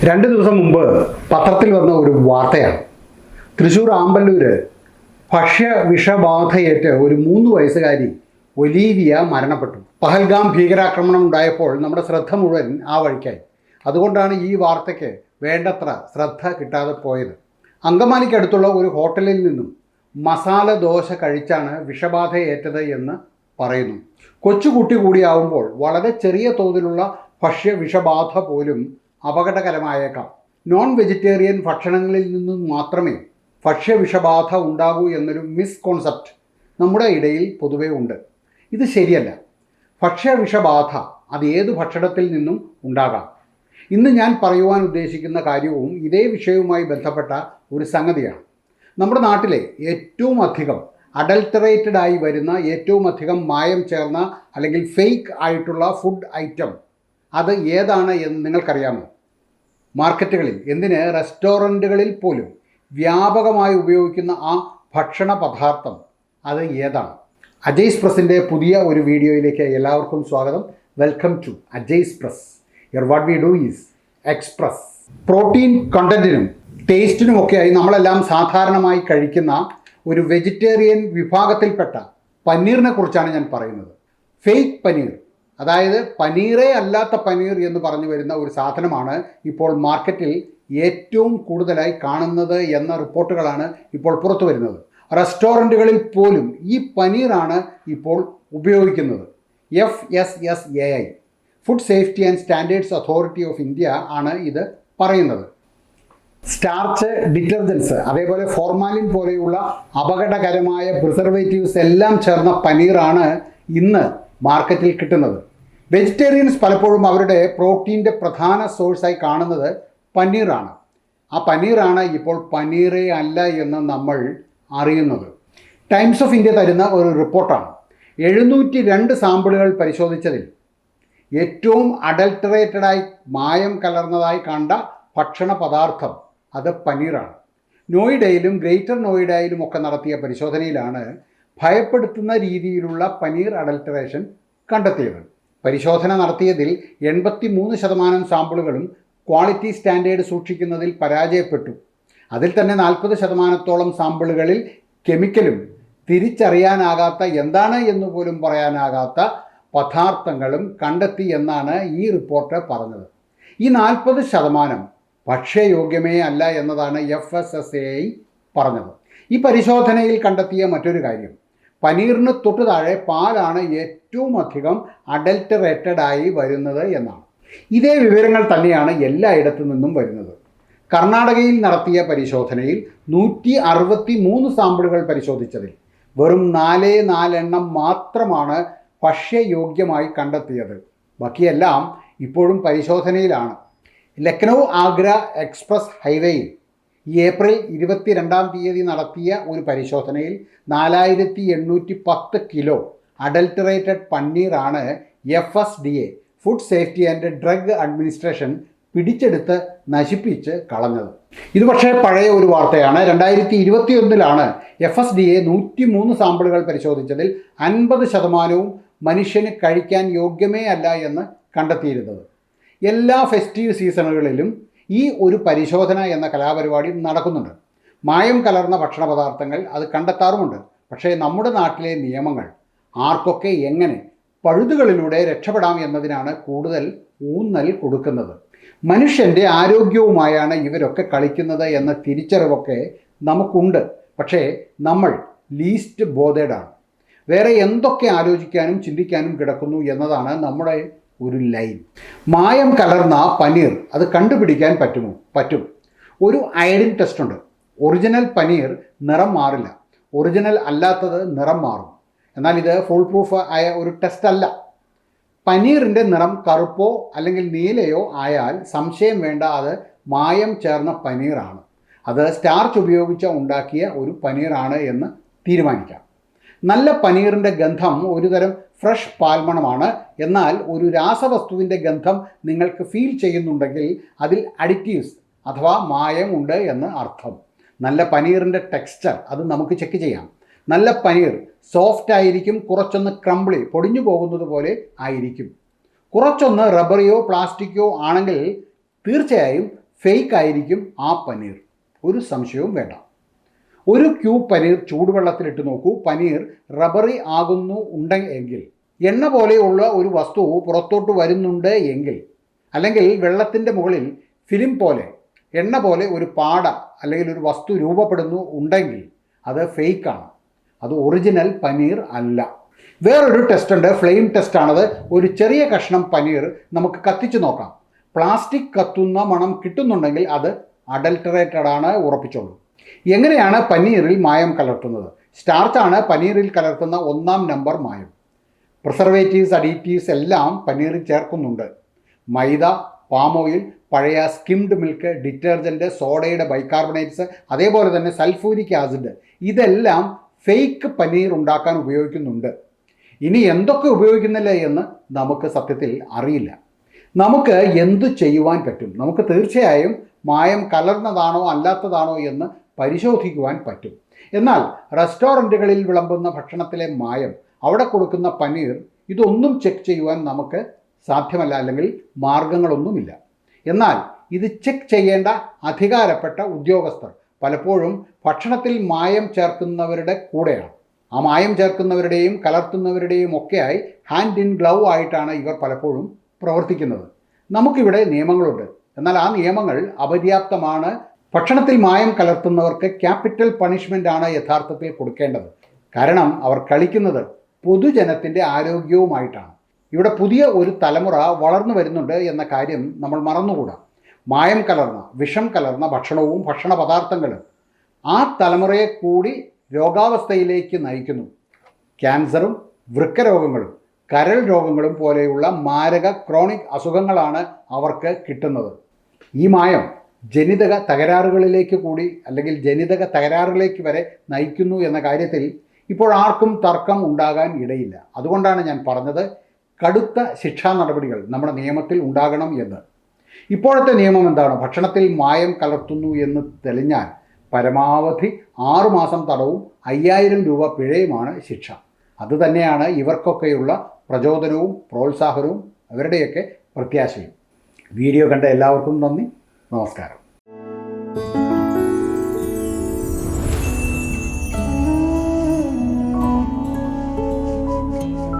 രണ്ട് ദിവസം മുമ്പ് പത്രത്തിൽ വന്ന ഒരു വാർത്തയാണ്. തൃശ്ശൂർ ആമ്പല്ലൂര് ഭക്ഷ്യവിഷബാധയേറ്റ് ഒരു 3 വയസ്സുകാരി ഒലീവിയ മരണപ്പെട്ടു. പഹൽഗാം ഭീകരാക്രമണം ഉണ്ടായപ്പോൾ നമ്മുടെ ശ്രദ്ധ മുഴുവൻ ആ വഴിക്കായി. അതുകൊണ്ടാണ് ഈ വാർത്തയ്ക്ക് വേണ്ടത്ര ശ്രദ്ധ കിട്ടാതെ പോയത്. അങ്കമാലിക്കടുത്തുള്ള ഒരു ഹോട്ടലിൽ നിന്നും മസാല ദോശ കഴിച്ചാണ് വിഷബാധയേറ്റത് എന്ന് പറയുന്നു. കൊച്ചുകുട്ടി കൂടിയാവുമ്പോൾ വളരെ ചെറിയ തോതിലുള്ള ഭക്ഷ്യവിഷബാധ പോലും അപകടകരമായേക്കാം. നോൺ വെജിറ്റേറിയൻ ഭക്ഷണങ്ങളിൽ നിന്നും മാത്രമേ ഭക്ഷ്യവിഷബാധ ഉണ്ടാകൂ എന്നൊരു മിസ്കോൺസെപ്റ്റ് നമ്മുടെ ഇടയിൽ പൊതുവേ ഉണ്ട്. ഇത് ശരിയല്ല. ഭക്ഷ്യവിഷബാധ അത് ഏത് ഭക്ഷണത്തിൽ നിന്നും ഉണ്ടാകാം. ഇന്ന് ഞാൻ പറയുവാൻ ഉദ്ദേശിക്കുന്ന കാര്യവും ഇതേ വിഷയവുമായി ബന്ധപ്പെട്ട ഒരു സംഗതിയാണ്. നമ്മുടെ നാട്ടിലെ ഏറ്റവും അധികം അഡൾട്ടറേറ്റഡ് ആയി വരുന്ന, ഏറ്റവും അധികം മായം ചേർന്ന അല്ലെങ്കിൽ ഫേക്ക് ആയിട്ടുള്ള ഫുഡ് ഐറ്റം അത് ഏതാണ് എന്ന് നിങ്ങൾക്കറിയാമോ? മാർക്കറ്റുകളിൽ, എന്തിന് റെസ്റ്റോറൻറ്റുകളിൽ പോലും വ്യാപകമായി ഉപയോഗിക്കുന്ന ആ ഭക്ഷണ പദാർത്ഥം അത് ഏതാണ്? അജയ്സ് പ്രസിൻ്റെ പുതിയ ഒരു വീഡിയോയിലേക്ക് എല്ലാവർക്കും സ്വാഗതം. Welcome to Ajay's press. Here what we do is express. Protein കണ്ടന്റിനും ടേസ്റ്റിനുമൊക്കെയായി നമ്മളെല്ലാം സാധാരണമായി കഴിക്കുന്ന ഒരു വെജിറ്റേറിയൻ വിഭാഗത്തിൽപ്പെട്ട പനീറിനെ കുറിച്ചാണ് ഞാൻ പറയുന്നത്. ഫേക്ക് പനീർ, അതായത് പനീറേ അല്ലാത്ത പനീർ എന്ന് പറഞ്ഞു വരുന്ന ഒരു സാധനമാണ് ഇപ്പോൾ മാർക്കറ്റിൽ ഏറ്റവും കൂടുതലായി കാണുന്നത് എന്ന റിപ്പോർട്ടുകളാണ് ഇപ്പോൾ പുറത്തു വരുന്നത്. റെസ്റ്റോറൻറ്റുകളിൽ പോലും ഈ പനീറാണ് ഇപ്പോൾ ഉപയോഗിക്കുന്നത്. FSSAI, food safety and standards authority of India ആണ് ഇത് പറയുന്നത്. സ്റ്റാർച്ച്, ഡിറ്റർജൻസ്, അതേപോലെ ഫോർമാലിൻ പോലെയുള്ള അപകടകരമായ പ്രിസർവേറ്റീവ്സ് എല്ലാം ചേർന്ന പനീറാണ് ഇന്ന് മാർക്കറ്റിൽ കിട്ടുന്നത്. വെജിറ്റേറിയൻസ് പലപ്പോഴും അവരുടെ പ്രോട്ടീൻ്റെ പ്രധാന സോഴ്സായി കാണുന്നത് പനീറാണ്. ആ പനീറാണ് ഇപ്പോൾ പനീറേ അല്ല എന്ന് നമ്മൾ അറിയുന്നത്. ടൈംസ് ഓഫ് ഇന്ത്യ തരുന്ന ഒരു റിപ്പോർട്ടാണ്. 702 സാമ്പിളുകൾ പരിശോധിച്ചതിൽ ഏറ്റവും അഡൾട്ടറേറ്റഡായി മായം കലർന്നതായി കണ്ട ഭക്ഷണ പദാർത്ഥം അത് പനീറാണ്. നോയിഡയിലും ഗ്രേറ്റർ നോയിഡയിലും ഒക്കെ നടത്തിയ പരിശോധനയിലാണ് ഭയപ്പെടുത്തുന്ന രീതിയിലുള്ള പനീർ അഡൾട്ടറേഷൻ കണ്ടെത്തിയത്. പരിശോധന നടത്തിയതിൽ 83% സാമ്പിളുകളും ക്വാളിറ്റി സ്റ്റാൻഡേർഡ് സൂക്ഷിക്കുന്നതിൽ പരാജയപ്പെട്ടു. അതിൽ തന്നെ 40%ഓളം സാമ്പിളുകളിൽ കെമിക്കലും തിരിച്ചറിയാനാകാത്ത, എന്താണ് എന്ന് പോലും പറയാനാകാത്ത പദാർത്ഥങ്ങളും കണ്ടെത്തി എന്നാണ് ഈ റിപ്പോർട്ട് പറഞ്ഞത്. ഈ 40% ഭക്ഷ്യയോഗ്യമേ അല്ല എന്നതാണ് FSSAI പറഞ്ഞത്. ഈ പരിശോധനയിൽ കണ്ടെത്തിയ മറ്റൊരു കാര്യം, പനീറിന് തൊട്ടു താഴെ പാലാണ് ഏറ്റവും അധികം അഡൾട്ടറേറ്റഡ് ആയി വരുന്നത് എന്നാണ്. ഇതേ വിവരങ്ങൾ തന്നെയാണ് എല്ലായിടത്തു നിന്നും വരുന്നത്. കർണാടകയിൽ നടത്തിയ പരിശോധനയിൽ 163 സാമ്പിളുകൾ പരിശോധിച്ചതിൽ വെറും 4 എണ്ണം മാത്രമാണ് ഭക്ഷ്യയോഗ്യമായി കണ്ടെത്തിയത്. ബാക്കിയെല്ലാം ഇപ്പോഴും പരിശോധനയിലാണ്. ലക്നൗ ആഗ്ര എക്സ്പ്രസ് ഹൈവേയിൽ ഈ ഏപ്രിൽ 22 നടത്തിയ ഒരു പരിശോധനയിൽ 4810 കിലോ അഡൾട്ടറേറ്റഡ് പനീറാണ് FSDA, food safety and drug administration പിടിച്ചെടുത്ത് നശിപ്പിച്ച് കളഞ്ഞത്. ഇത് പക്ഷേ പഴയ ഒരു വാർത്തയാണ്. 2021 FSDA 103 സാമ്പിളുകൾ പരിശോധിച്ചതിൽ 50% മനുഷ്യന് കഴിക്കാൻ യോഗ്യമേ അല്ല എന്ന് കണ്ടെത്തിയിരുന്നത്. എല്ലാ ഫെസ്റ്റീവ് സീസണുകളിലും ഈ ഒരു പരിശോധന എന്ന കലാപരിപാടി നടക്കുന്നുണ്ട്. മായം കലർന്ന ഭക്ഷണ പദാർത്ഥങ്ങൾ അത് കണ്ടെത്താറുമുണ്ട്. പക്ഷേ നമ്മുടെ നാട്ടിലെ നിയമങ്ങൾ ആർക്കൊക്കെ എങ്ങനെ പഴുതുകളിലൂടെ രക്ഷപ്പെടാം എന്നതിനാണ് കൂടുതൽ ഊന്നൽ കൊടുക്കുന്നത്. മനുഷ്യൻ്റെ ആരോഗ്യവുമായാണ് ഇവരൊക്കെ കളിക്കുന്നത് എന്ന തിരിച്ചറിവൊക്കെ നമുക്കുണ്ട്. പക്ഷേ നമ്മൾ ലീസ്റ്റ് ബോധേഡാണ്. വേറെ എന്തൊക്കെ ആലോചിക്കാനും ചിന്തിക്കാനും കിടക്കുന്നു എന്നതാണ് നമ്മുടെ ഒരു ലൈൻ. മായം കലർന്ന പനീർ അത് കണ്ടുപിടിക്കാൻ പറ്റും. ഒരു അയഡിൻ ടെസ്റ്റ് ഉണ്ട്. ഒറിജിനൽ പനീർ നിറം മാറില്ല, ഒറിജിനൽ അല്ലാത്തത് നിറം മാറും. എന്നാൽ ഇത് ഫുൾ പ്രൂഫ് ആയ ഒരു ടെസ്റ്റ് അല്ല. പനീറിൻ്റെ നിറം കറുപ്പോ അല്ലെങ്കിൽ നീലയോ ആയാൽ സംശയം വേണ്ട, അത് മായം ചേർന്ന പനീറാണ്. അത് സ്റ്റാർച്ച് ഉപയോഗിച്ച് ഉണ്ടാക്കിയ ഒരു പനീറാണ് എന്ന് തീരുമാനിക്കാം. നല്ല പനീറിൻ്റെ ഗന്ധം ഒരുതരം ഫ്രഷ് പാൽമണമാണ്. എന്നാൽ ഒരു രാസവസ്തുവിൻ്റെ ഗന്ധം നിങ്ങൾക്ക് ഫീൽ ചെയ്യുന്നുണ്ടെങ്കിൽ അതിൽ അഡിറ്റീവ്സ് അഥവാ മായം ഉണ്ട് എന്ന് അർത്ഥം. നല്ല പനീറിൻ്റെ ടെക്സ്ചർ അത് നമുക്ക് ചെക്ക് ചെയ്യാം. നല്ല പനീർ സോഫ്റ്റ് ആയിരിക്കും, കുറച്ചൊന്ന് ക്രംബിളി, പൊടിഞ്ഞു പോകുന്നത് പോലെ ആയിരിക്കും. കുറച്ചൊന്ന് റബ്ബറിയോ പ്ലാസ്റ്റിക്കോ ആണെങ്കിൽ തീർച്ചയായും ഫേക്ക് ആയിരിക്കും ആ പനീർ, ഒരു സംശയവും വേണ്ട. ഒരു ക്യൂബ് പനീർ ചൂടുവെള്ളത്തിലിട്ട് നോക്കൂ. പനീർ റബ്ബറി എങ്കിൽ, എണ്ണ പോലെയുള്ള ഒരു വസ്തു പുറത്തോട്ട് വരുന്നുണ്ട് എങ്കിൽ, അല്ലെങ്കിൽ വെള്ളത്തിൻ്റെ മുകളിൽ ഫിലിം പോലെ എണ്ണ പോലെ ഒരു പാട അല്ലെങ്കിൽ ഒരു വസ്തു ഉണ്ടെങ്കിൽ അത് ഫേക്കാണ്, അത് ഒറിജിനൽ പനീർ അല്ല. വേറൊരു ടെസ്റ്റ് ഉണ്ട്, ഫ്ലെയിം ടെസ്റ്റാണത്. ഒരു ചെറിയ കഷ്ണം പനീർ നമുക്ക് കത്തിച്ചു നോക്കാം. പ്ലാസ്റ്റിക് കത്തുന്ന മണം കിട്ടുന്നുണ്ടെങ്കിൽ അത് അഡൾട്ടറേറ്റഡ് ആണ്, ഉറപ്പിച്ചോളൂ. എങ്ങനെയാണ് പനീറിൽ മായം കലർത്തുന്നത്? സ്റ്റാർച്ചാണ് പനീറിൽ കലർത്തുന്ന 1-ാം നമ്പർ മായം. പ്രിസർവേറ്റീവ്സ്, അഡീറ്റീവ്സ് എല്ലാം പനീറിൽ ചേർക്കുന്നുണ്ട്. മൈദ, പാം ഓയിൽ, പഴയ സ്കിംഡ് മിൽക്ക്, ഡിറ്റർജൻറ്റ്, സോഡയുടെ ബൈകാർബണേറ്റ്സ്, അതേപോലെ തന്നെ സൾഫൂരിക് ആസിഡ്, ഇതെല്ലാം ഫേക്ക് പനീർ ഉണ്ടാക്കാൻ ഉപയോഗിക്കുന്നുണ്ട്. ഇനി എന്തൊക്കെ ഉപയോഗിക്കുന്നില്ല എന്ന് നമുക്ക് സത്യത്തിൽ അറിയില്ല. നമുക്ക് എന്തു ചെയ്യുവാൻ പറ്റും? നമുക്ക് തീർച്ചയായും മായം കലർന്നതാണോ അല്ലാത്തതാണോ എന്ന് പരിശോധിക്കുവാൻ പറ്റും. എന്നാൽ റെസ്റ്റോറൻറ്റുകളിൽ വിളമ്പുന്ന ഭക്ഷണത്തിലെ മായം, അവിടെ കൊടുക്കുന്ന പനീർ, ഇതൊന്നും ചെക്ക് ചെയ്യുവാൻ നമുക്ക് സാധ്യമല്ല, അല്ലെങ്കിൽ മാർഗങ്ങളൊന്നുമില്ല. എന്നാൽ ഇത് ചെക്ക് ചെയ്യേണ്ട അധികാരപ്പെട്ട ഉദ്യോഗസ്ഥർ പലപ്പോഴും ഭക്ഷണത്തിൽ മായം ചേർക്കുന്നവരുടെ കൂടെയാണ്. ആ മായം ചേർക്കുന്നവരുടെയും കലർത്തുന്നവരുടെയും ഒക്കെയായി ഹാൻഡ് ഇൻ ഗ്ലൗ ആയിട്ടാണ് ഇവർ പലപ്പോഴും പ്രവർത്തിക്കുന്നത്. നമുക്കിവിടെ നിയമങ്ങളുണ്ട്, എന്നാൽ ആ നിയമങ്ങൾ അപര്യാപ്തമാണ്. ഭക്ഷണത്തിൽ മായം കലർത്തുന്നവർക്ക് ക്യാപിറ്റൽ പണിഷ്മെൻ്റ് ആണ് യഥാർത്ഥത്തിൽ കൊടുക്കേണ്ടത്. കാരണം അവർ കളിക്കുന്നത് പൊതുജനത്തിൻ്റെ ആരോഗ്യവുമായിട്ടാണ്. ഇവിടെ പുതിയ ഒരു തലമുറ വളർന്നു വരുന്നുണ്ട് എന്ന കാര്യം നമ്മൾ മറന്നുകൂടാ. മായം കലർന്ന, വിഷം കലർന്ന ഭക്ഷണവും ഭക്ഷണ പദാർത്ഥങ്ങളും ആ തലമുറയെ കൂടി രോഗാവസ്ഥയിലേക്ക് നയിക്കുന്നു. ക്യാൻസറും വൃക്കരോഗങ്ങളും കരൾ രോഗങ്ങളും പോലെയുള്ള മാരക ക്രോണിക് അസുഖങ്ങളാണ് അവർക്ക് കിട്ടുന്നത്. ഈ മായം ജനിതക തകരാറുകളിലേക്ക് കൂടി, അല്ലെങ്കിൽ ജനിതക തകരാറിലേക്ക് വരെ നയിക്കുന്നു എന്ന കാര്യത്തിൽ ഇപ്പോൾ ആർക്കും തർക്കം ഉണ്ടാകാൻ ഇടയില്ല. അതുകൊണ്ടാണ് ഞാൻ പറഞ്ഞത്, കടുത്ത ശിക്ഷാ നടപടികൾ നമ്മുടെ നിയമത്തിൽ ഉണ്ടാകണം എന്ന്. ഇപ്പോഴത്തെ നിയമം എന്താണ്? ഭക്ഷണത്തിൽ മായം കലർത്തുന്നു എന്ന് തെളിഞ്ഞാൽ പരമാവധി 6 മാസം തടവും 5000 രൂപ പിഴയുമാണ് ശിക്ഷ. അതുതന്നെയാണ് ഇവർക്കൊക്കെയുള്ള പ്രചോദനവും പ്രോത്സാഹനവും അവരുടെയൊക്കെ പ്രത്യാശയും. വീഡിയോ കണ്ട എല്ലാവർക്കും നന്ദി, നമസ്കാരം.